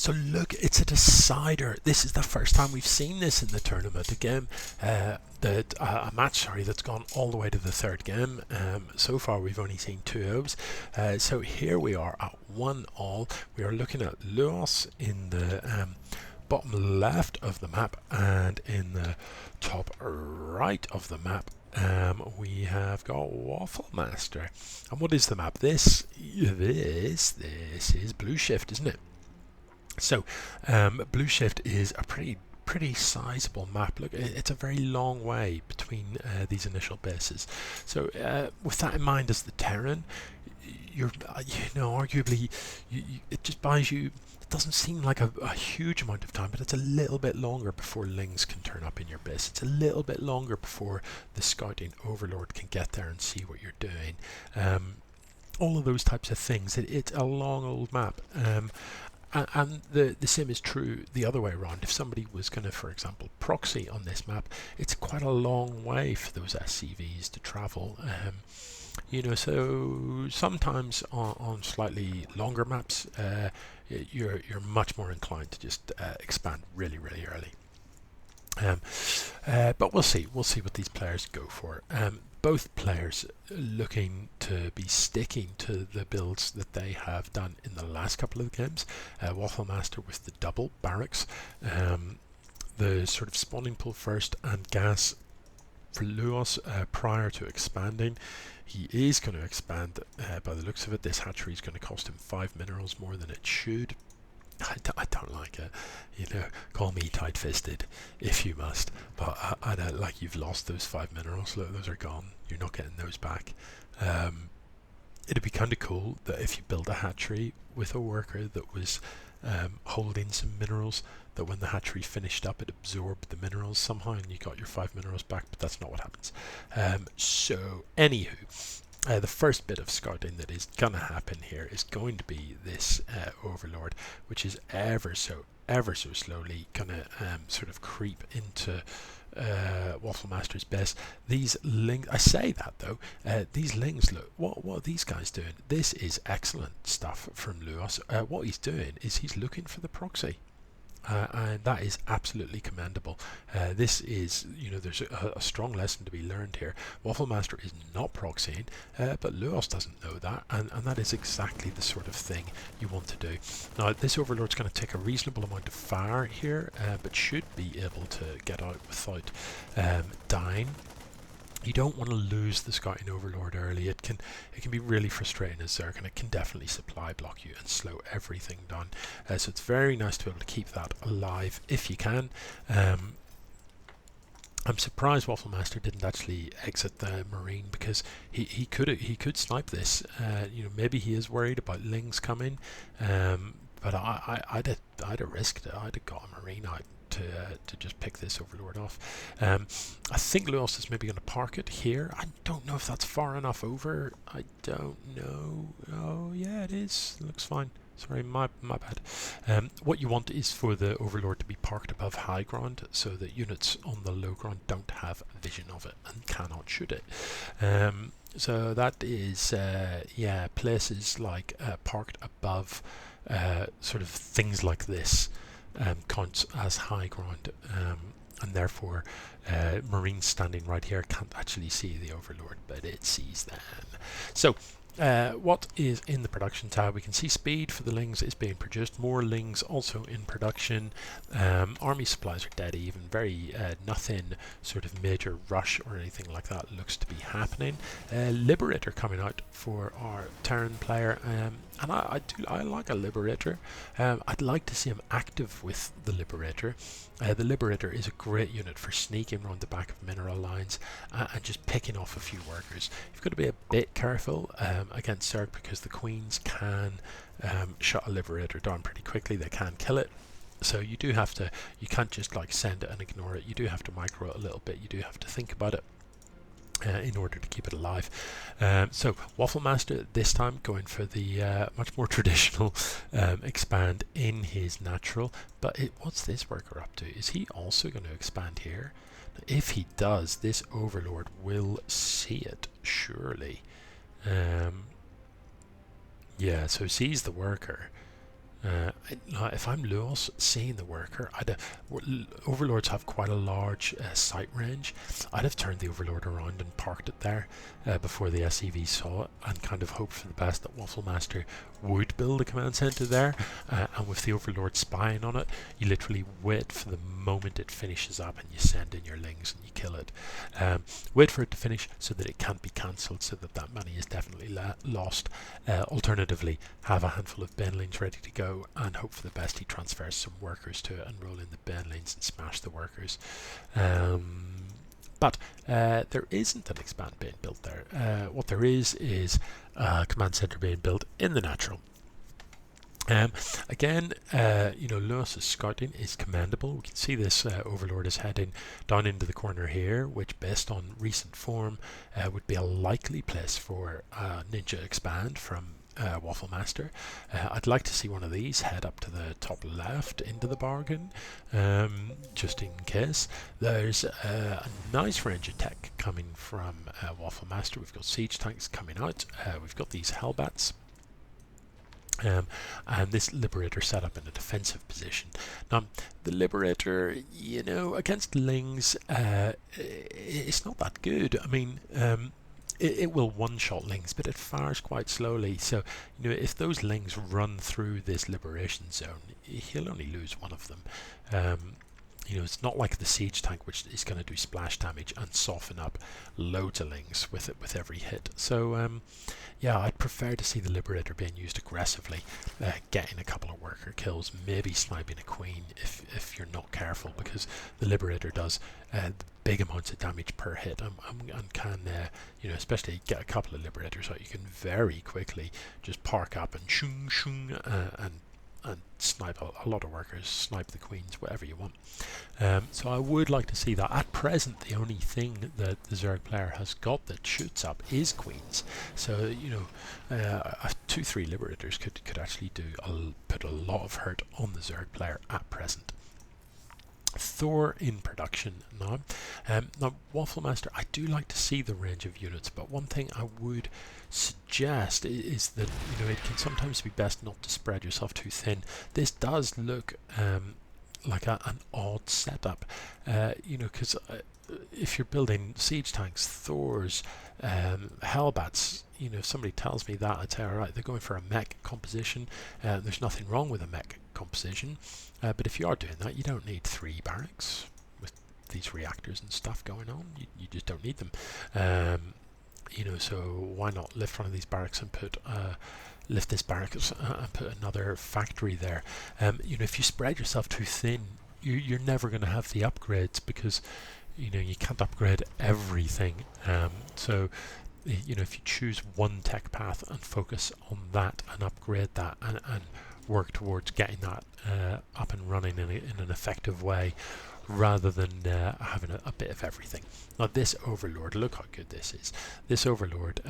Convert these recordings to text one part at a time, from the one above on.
So look, it's a decider. This is the first time we've seen this in the tournament. Again, a match, that's gone all the way to the third game. So far we've only seen 2-0s. So here we are at 1-all. We are looking at Louos in the bottom left of the map, and in the top right of the map we have got WaffleMaster. And what is the map? This is Blue Shift, isn't it? So Blue Shift is a pretty sizable map. Look, it's a very long way between these initial bases. So with that in mind as the Terran, you're arguably it just buys you. It doesn't seem like a huge amount of time, but it's a little bit longer before Lings can turn up in your base. It's a little bit longer before the scouting overlord can get there and see what you're doing. All of those types of things. It's a long old map. And the same is true the other way around. If somebody was going to, for example, proxy on this map, it's quite a long way for those SCVs to travel. So sometimes on slightly longer maps, you're much more inclined to just expand really early. But we'll see what these players go for. Both players looking to be sticking to the builds that they have done in the last couple of games. WaffleMaster with the double barracks, the sort of spawning pool first and gas for Louos prior to expanding. He is going to expand by the looks of it. This hatchery is going to cost him 5 minerals more than it should. I don't like it. Call me tight-fisted if you must, but I don't like you've lost those 5 minerals. Look, those are gone. You're not getting those back. It'd be kind of cool that if you build a hatchery with a worker that was holding some minerals, that when the hatchery finished up, it absorbed the minerals somehow and you got your 5 minerals back, but that's not what happens. So, anywho. The first bit of scouting that is going to happen here is going to be this overlord, which is ever so slowly going to sort of creep into WaffleMaster's base. These lings, I say that though, these lings, look, what are these guys doing? This is excellent stuff from Louos. What he's doing is he's looking for the proxy. And that is absolutely commendable. This is, there's a strong lesson to be learned here. WaffleMaster is not proxying, but Louos doesn't know that, and that is exactly the sort of thing you want to do. Now, this Overlord's going to take a reasonable amount of fire here, but should be able to get out without dying. You don't want to lose the Scouting Overlord early. It can be really frustrating as Zerg, and it can definitely supply block you and slow everything down. So it's very nice to be able to keep that alive if you can. I'm surprised WaffleMaster didn't actually exit the Marine, because he could snipe this. Maybe he is worried about Lings coming, but I'd have risked it. I'd have got a Marine out to just pick this Overlord off. I think Louos is maybe going to park it here. I don't know if that's far enough over. I don't know. Oh yeah, it is. It looks fine. Sorry, my bad. What you want is for the Overlord to be parked above high ground, so that units on the low ground don't have vision of it and cannot shoot it. So that is, places like parked above sort of things like this counts as high ground, and therefore Marines standing right here can't actually see the Overlord, but it sees them. So what is in the production tab? We can see speed for the Lings is being produced. More Lings also in production. Army supplies are dead even. Very nothing sort of major rush or anything like that looks to be happening. Liberator coming out for our Terran player, and I like a Liberator. I'd like to see him active with the Liberator. The Liberator is a great unit for sneaking around the back of mineral lines and just picking off a few workers. You've got to be a bit careful against Zerg, because the Queens can shut a Liberator down pretty quickly. They can kill it. So you can't just like send it and ignore it. You do have to micro it a little bit. You do have to think about it in order to keep it alive. So WaffleMaster this time going for the much more traditional expand in his natural. But what's this worker up to? Is he also going to expand here? If he does, this Overlord will see it, surely. Yeah, so sees the worker. If I'm Louos, seeing the worker, Overlords have quite a large sight range. I'd have turned the Overlord around and parked it there before the SCV saw it, and kind of hoped for the best that WaffleMaster would build a command center there. And with the Overlord spying on it, you literally wait for the moment it finishes up and you send in your lings and you kill it. Wait for it to finish so that it can't be cancelled, so that that money is definitely lost. Alternatively, have a handful of Benlings ready to go and hope for the best he transfers some workers to it and roll in the Benlings and smash the workers. But there isn't an expand being built there. What there is a command center being built in the natural. Again, Louos' scouting is commendable. We can see this Overlord is heading down into the corner here, which based on recent form would be a likely place for Ninja Expand from WaffleMaster. I'd like to see one of these head up to the top left into the bargain, just in case. There's a nice range of tech coming from WaffleMaster. We've got siege tanks coming out. We've got these Hellbats. And this Liberator set up in a defensive position. Now, the Liberator, against Lings, it's not that good. I mean, it will one-shot Lings, but it fires quite slowly. So, if those Lings run through this Liberation Zone, he'll only lose one of them. It's not like the siege tank, which is going to do splash damage and soften up loads of Lings with every hit. So, yeah, I'd prefer to see the Liberator being used aggressively, getting a couple of worker kills, maybe sniping a queen if you're not careful, because the Liberator does big amounts of damage per hit and can, especially get a couple of Liberators out, you can very quickly just park up and shung shung and snipe a lot of workers, snipe the queens, whatever you want. So I would like to see that. At present, the only thing that the Zerg player has got that shoots up is queens. So 2-3 Liberators could actually put a lot of hurt on the Zerg player at present. Thor in production now. Now, WaffleMaster, I do like to see the range of units, but one thing I would suggest is that it can sometimes be best not to spread yourself too thin. This does look like an odd setup, because if you're building siege tanks, Thors, Hellbats, if somebody tells me that, I'd say, all right, they're going for a mech composition. There's nothing wrong with a mech composition, but if you are doing that, you don't need 3 barracks with these reactors and stuff going on. You just don't need them. So why not lift one of these barracks and lift this barracks and put another factory there? If you spread yourself too thin, you're never going to have the upgrades, because you can't upgrade everything. So if you choose one tech path and focus on that and upgrade that and work towards getting that up and running in an effective way, rather than having a bit of everything. Now, this Overlord, look how good this is. This Overlord,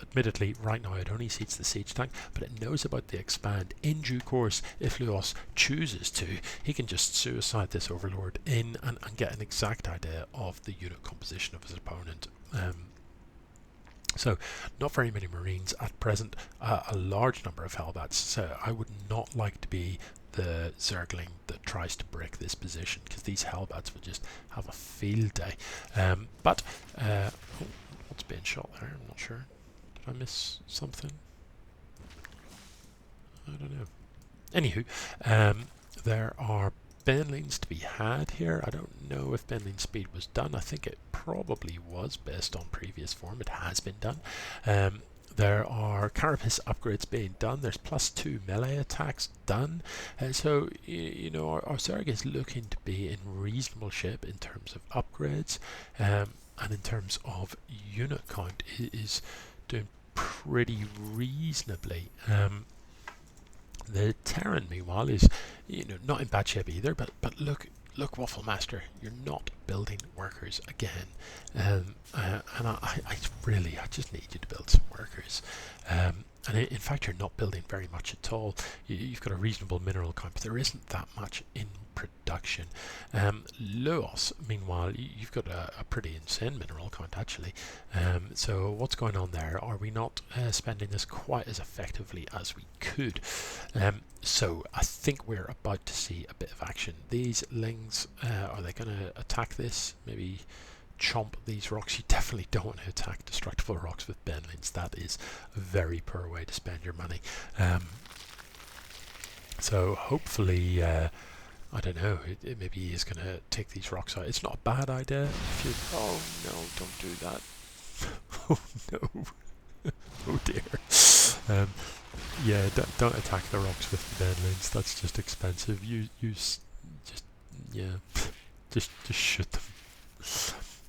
admittedly, right now it only seats the siege tank, but it knows about the expand. In due course, if Louos chooses to, he can just suicide this Overlord in and get an exact idea of the unit composition of his opponent. So, not very many Marines at present, a large number of Hellbats, so I would not like to be the Zergling that tries to break this position, because these Hellbats would just have a field day. But what's being shot there? I'm not sure. Did I miss something? I don't know. Anywho, there are Benlings to be had here. I don't know if Benling speed was done. I think it probably was based on previous form. It has been done. There are Carapace upgrades being done. There's +2 melee attacks done. So, our Zerg is looking to be in reasonable shape in terms of upgrades, and in terms of unit count is doing pretty reasonably. The Terran, meanwhile, is not in bad shape either. But look, WaffleMaster, you're not building workers again, and I just need you to build some workers. And in fact, you're not building very much at all. You've got a reasonable mineral count, but there isn't that much in production. Louos, meanwhile, you've got a pretty insane mineral count actually. So what's going on there? Are we not spending this quite as effectively as we could? So I think we're about to see a bit of action. These lings, are they going to attack this? Maybe chomp these rocks. You definitely don't want to attack destructible rocks with benlings. That is a very poor way to spend your money. So hopefully, I don't know, maybe he is going to take these rocks out. It's not a bad idea. If you, oh no, don't do that. Oh no. Oh dear. Yeah, don't attack the rocks with the benlings. That's just expensive. Just shoot them.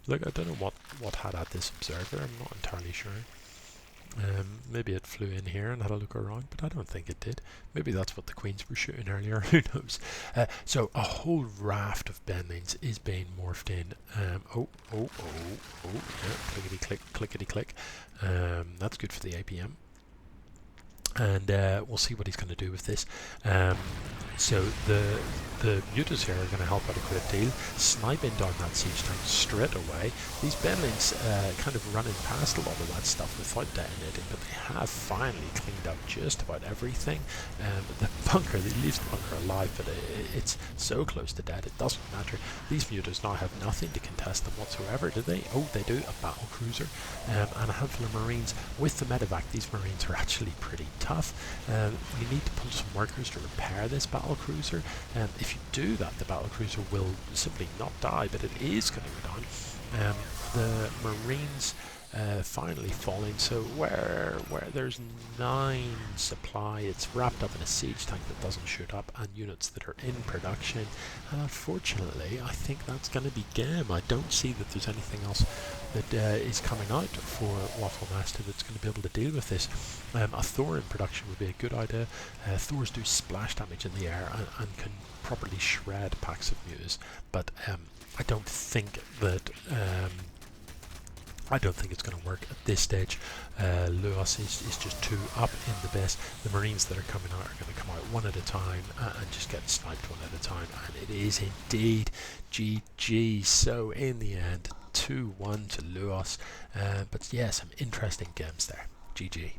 Look, I don't know what had at this observer. I'm not entirely sure. Maybe it flew in here and had a look around, but I don't think it did. Maybe that's what the queens were shooting earlier. Who knows? So a whole raft of benlings is being morphed in. Yeah, clickety click, clickety click. That's good for the APM. And we'll see what he's going to do with this. So the mutas here are going to help out a great deal, sniping down that siege tank straight away. These benlings kind of running past a lot of that stuff without detonating, but they have finally cleaned up just about everything. The bunker, they leave the bunker alive, but it's so close to dead, it doesn't matter. These mutas now have nothing to contest them whatsoever, do they? Oh, they do, a battle cruiser and a handful of marines. With the medevac, these marines are actually pretty tough. We need to pull some workers to repair this battle cruiser. If you do that, the battle cruiser will simply not die, but it is going to go down. The marines finally falling, so where there's 9 supply, it's wrapped up in a siege tank that doesn't shoot up, and units that are in production, and unfortunately I think that's going to be game. I don't see that there's anything else that is coming out for WaffleMaster that's going to be able to deal with this. A Thor in production would be a good idea. Thors do splash damage in the air and can properly shred packs of mutas, but I don't think that it's going to work at this stage. Louos is just too up in the base. The marines that are coming out are going to come out one at a time and just get sniped one at a time, and it is indeed GG. So in the end, 2-1 to Louos, but yeah, some interesting games there. GG.